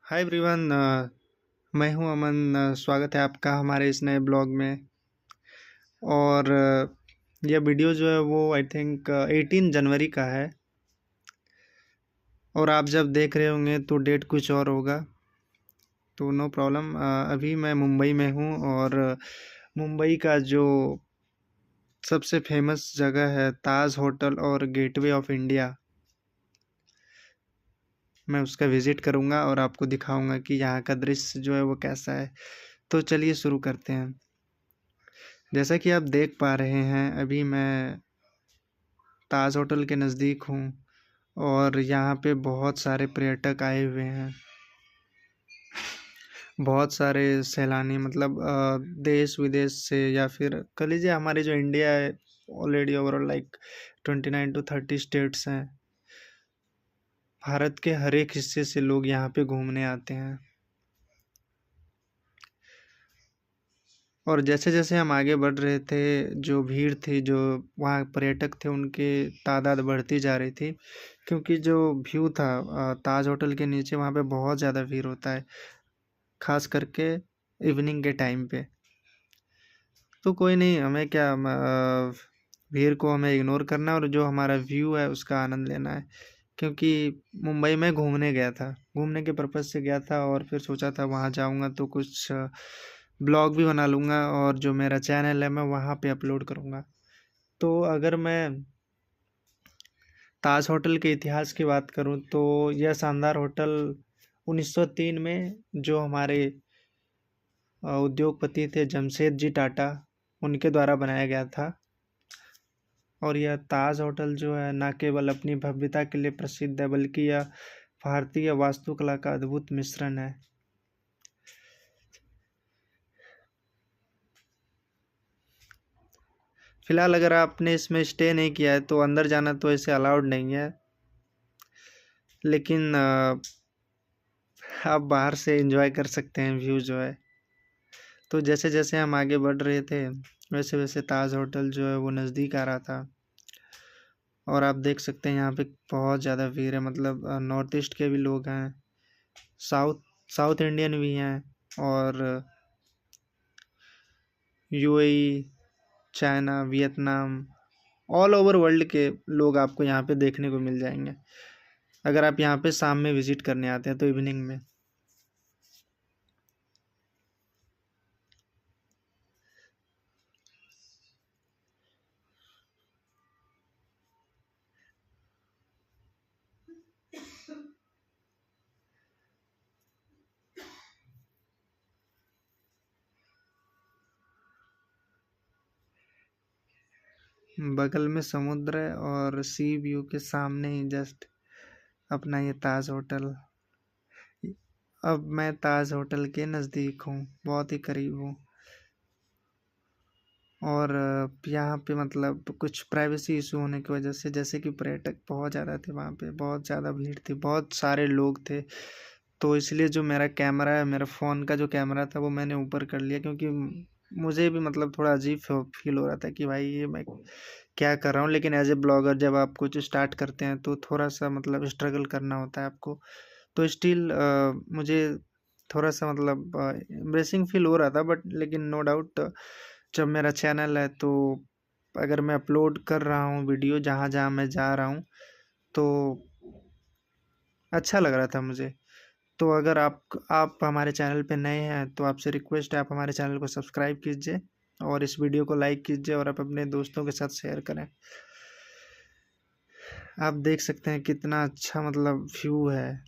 Hi everyone. मैं हूं अमन। स्वागत है आपका हमारे इस नए ब्लॉग में। और यह वीडियो जो है वो आई थिंक 18 जनवरी का है। और आप जब देख रहे होंगे तो डेट कुछ और होगा, तो नो प्रॉब्लम। अभी मैं मुंबई में हूं और मुंबई का जो सबसे फेमस जगह है ताज होटल और गेटवे ऑफ इंडिया, मैं उसका विज़िट करूंगा और आपको दिखाऊंगा कि यहाँ का दृश्य जो है वो कैसा है। तो चलिए शुरू करते हैं। जैसा कि आप देख पा रहे हैं, अभी मैं ताज होटल के नज़दीक हूँ और यहाँ पे बहुत सारे पर्यटक आए हुए हैं। बहुत सारे सैलानी, मतलब देश विदेश से, या फिर कह लीजिए हमारे जो इंडिया है, already overall like 29 to 30 states हैं। भारत के हर एक हिस्से से लोग यहाँ पे घूमने आते हैं। और जैसे जैसे हम आगे बढ़ रहे थे, जो भीड़ थी, जो वहाँ पर्यटक थे, उनकी तादाद बढ़ती जा रही थी। क्योंकि जो व्यू था ताज होटल के नीचे, वहाँ पे बहुत ज़्यादा भीड़ होता है, खास करके इवनिंग के टाइम पे। तो कोई नहीं, हमें क्या भीड़ को हमें इग्नोर करना है और जो हमारा व्यू है उसका आनंद लेना है। क्योंकि मुंबई में घूमने गया था, घूमने के पर्पज़ से गया था, और फिर सोचा था वहाँ जाऊँगा तो कुछ ब्लॉग भी बना लूँगा और जो मेरा चैनल है मैं वहाँ पे अपलोड करूँगा। तो अगर मैं ताज होटल के इतिहास की बात करूँ तो यह शानदार होटल 1903 में जो हमारे उद्योगपति थे जमशेद जी टाटा, उनके द्वारा बनाया गया था। और यह ताज होटल जो है न केवल अपनी भव्यता के लिए प्रसिद्ध है, बल्कि यह भारतीय वास्तुकला का अद्भुत मिश्रण है। फिलहाल अगर आपने इसमें स्टे नहीं किया है तो अंदर जाना तो ऐसे अलाउड नहीं है, लेकिन आप बाहर से एंजॉय कर सकते हैं व्यू जो है। तो जैसे जैसे हम आगे बढ़ रहे थे, वैसे वैसे ताज होटल जो है वो नज़दीक आ रहा था। और आप देख सकते हैं यहाँ पे बहुत ज़्यादा भीड़ है, मतलब नॉर्थ ईस्ट के भी लोग हैं, साउथ साउथ इंडियन भी हैं, और UAE, China, Vietnam, all over world के लोग आपको यहाँ पे देखने को मिल जाएंगे अगर आप यहाँ पे शाम में विज़िट करने आते हैं तो इवनिंग में। बगल में समुद्र है और सी व्यू के सामने ही जस्ट अपना ये ताज होटल। अब मैं ताज होटल के नज़दीक हूँ, बहुत ही करीब हूँ। और यहाँ पे मतलब कुछ प्राइवेसी इशू होने की वजह से, जैसे कि पर्यटक बहुत ज़्यादा थे वहाँ पे, बहुत ज़्यादा भीड़ थी, बहुत सारे लोग थे, तो इसलिए जो मेरा कैमरा है, मेरा फ़ोन का जो कैमरा था वो मैंने ऊपर कर लिया। क्योंकि मुझे भी मतलब थोड़ा अजीब फील हो रहा था कि भाई ये मैं क्या कर रहा हूँ। लेकिन एज ए ब्लॉगर जब आप कुछ स्टार्ट करते हैं तो थोड़ा सा मतलब स्ट्रगल करना होता है आपको। तो स्टिल मुझे थोड़ा सा मतलब एम्ब्रेसिंग फील हो रहा था, बट लेकिन नो डाउट जब मेरा चैनल है तो अगर मैं अपलोड कर रहा हूँ वीडियो जहाँ जहाँ मैं जा रहा हूँ, तो अच्छा लग रहा था मुझे। तो अगर आप हमारे चैनल पे नए हैं तो आपसे रिक्वेस्ट है, आप हमारे चैनल को सब्सक्राइब कीजिए और इस वीडियो को लाइक कीजिए और आप अपने दोस्तों के साथ शेयर करें। आप देख सकते हैं कितना अच्छा मतलब व्यू है,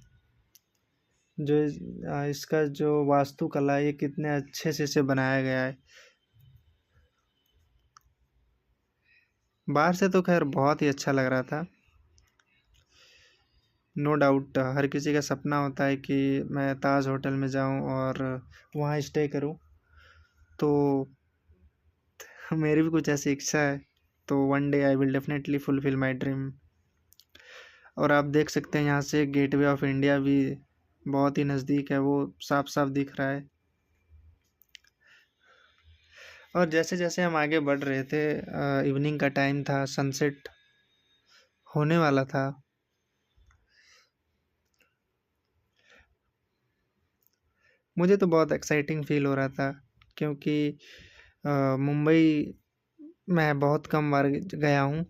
जो इसका जो वास्तुकला है ये कितने अच्छे से इसे बनाया गया है। बाहर से तो खैर बहुत ही अच्छा लग रहा था। नो डाउट हर किसी का सपना होता है कि मैं ताज होटल में जाऊं और वहाँ स्टे करूं। तो मेरी भी कुछ ऐसी इच्छा है, तो one day I will definitely fulfil my dream. और आप देख सकते हैं यहाँ से गेटवे ऑफ इंडिया भी बहुत ही नज़दीक है, वो साफ साफ दिख रहा है। और जैसे जैसे हम आगे बढ़ रहे थे, इवनिंग का टाइम था, सनसेट होने वाला था। मुझे तो बहुत एक्साइटिंग फील हो रहा था, क्योंकि मुंबई मैं बहुत कम बार गया हूँ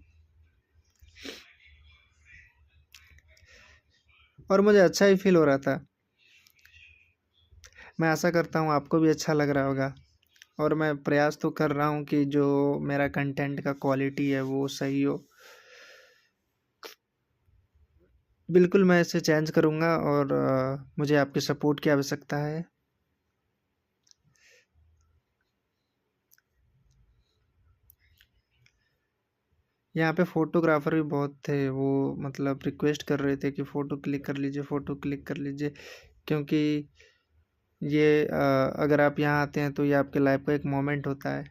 और मुझे अच्छा ही फील हो रहा था। मैं आशा करता हूँ आपको भी अच्छा लग रहा होगा, और मैं प्रयास तो कर रहा हूँ कि जो मेरा कंटेंट का क्वालिटी है वो सही हो। बिल्कुल मैं इसे चेंज करूँगा, और मुझे आपके सपोर्ट की आवश्यकता है। यहाँ पे फ़ोटोग्राफ़र भी बहुत थे, वो मतलब रिक्वेस्ट कर रहे थे कि फ़ोटो क्लिक कर लीजिए, फ़ोटो क्लिक कर लीजिए, क्योंकि ये अगर आप यहाँ आते हैं तो ये आपके लाइफ का एक मोमेंट होता है।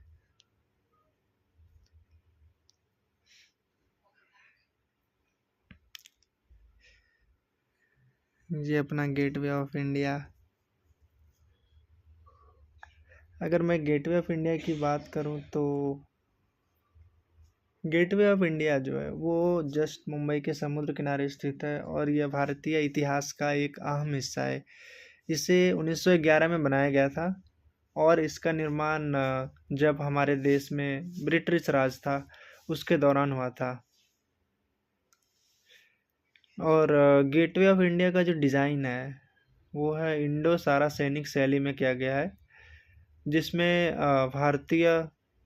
ये अपना गेटवे ऑफ इंडिया। अगर मैं गेटवे ऑफ इंडिया की बात करूँ तो गेटवे ऑफ इंडिया जो है वो जस्ट मुंबई के समुद्र किनारे स्थित है, और यह भारतीय इतिहास का एक अहम हिस्सा है। इसे 1911 में बनाया गया था, और इसका निर्माण जब हमारे देश में ब्रिटिश राज था उसके दौरान हुआ था। और गेटवे ऑफ इंडिया का जो डिज़ाइन है वो है इंडो सारा सैनिक शैली में किया गया है, जिसमें भारतीय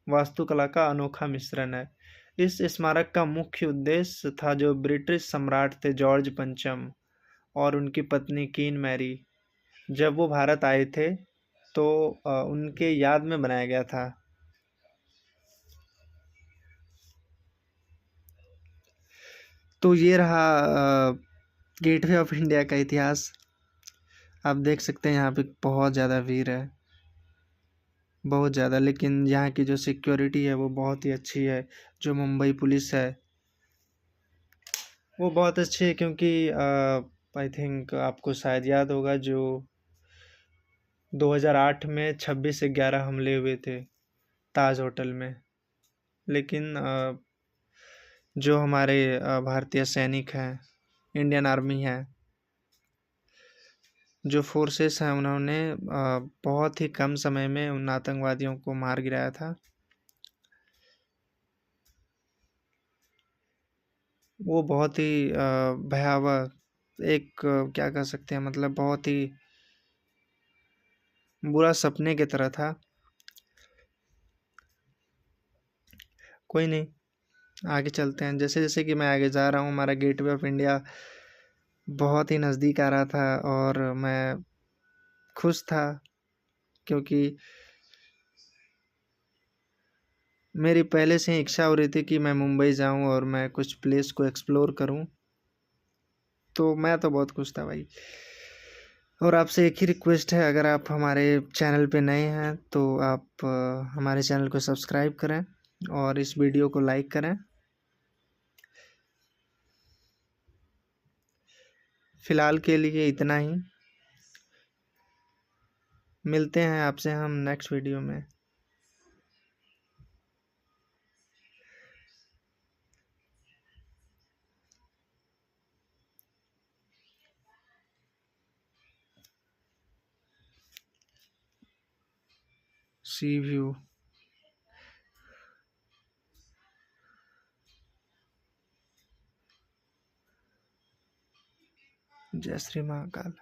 वास्तुकला का अनोखा मिश्रण है। इस स्मारक का मुख्य उद्देश्य था जो ब्रिटिश सम्राट थे जॉर्ज पंचम और उनकी पत्नी क्वीन मैरी, जब वो भारत आए थे तो उनके याद में बनाया गया था। तो ये रहा गेटवे ऑफ इंडिया का इतिहास। आप देख सकते हैं यहाँ पे बहुत ज़्यादा भीड़ है, बहुत ज़्यादा, लेकिन यहाँ की जो सिक्योरिटी है वो बहुत ही अच्छी है। जो मुंबई पुलिस है वो बहुत अच्छी है, क्योंकि आई थिंक आपको शायद याद होगा जो 2008 में 26/11 हमले हुए थे ताज होटल में। लेकिन जो हमारे भारतीय सैनिक हैं, इंडियन आर्मी है, जो फोर्सेस हैं, उन्होंने बहुत ही कम समय में उन आतंकवादियों को मार गिराया था। वो बहुत ही भयावह, एक क्या कह सकते हैं, मतलब बहुत ही बुरा सपने की तरह था। कोई नहीं, आगे चलते हैं। जैसे जैसे कि मैं आगे जा रहा हूँ हमारा गेटवे ऑफ इंडिया बहुत ही नज़दीक आ रहा था, और मैं खुश था, क्योंकि मेरी पहले से ही इच्छा हो रही थी कि मैं मुंबई जाऊं और मैं कुछ प्लेस को एक्सप्लोर करूं। तो मैं तो बहुत खुश था भाई। और आपसे एक ही रिक्वेस्ट है, अगर आप हमारे चैनल पे नए हैं तो आप हमारे चैनल को सब्सक्राइब करें और इस वीडियो को लाइक करें। फ़िलहाल के लिए इतना ही। मिलते हैं आपसे हम नेक्स्ट वीडियो में। सी व्यू। जय श्री महाकाल।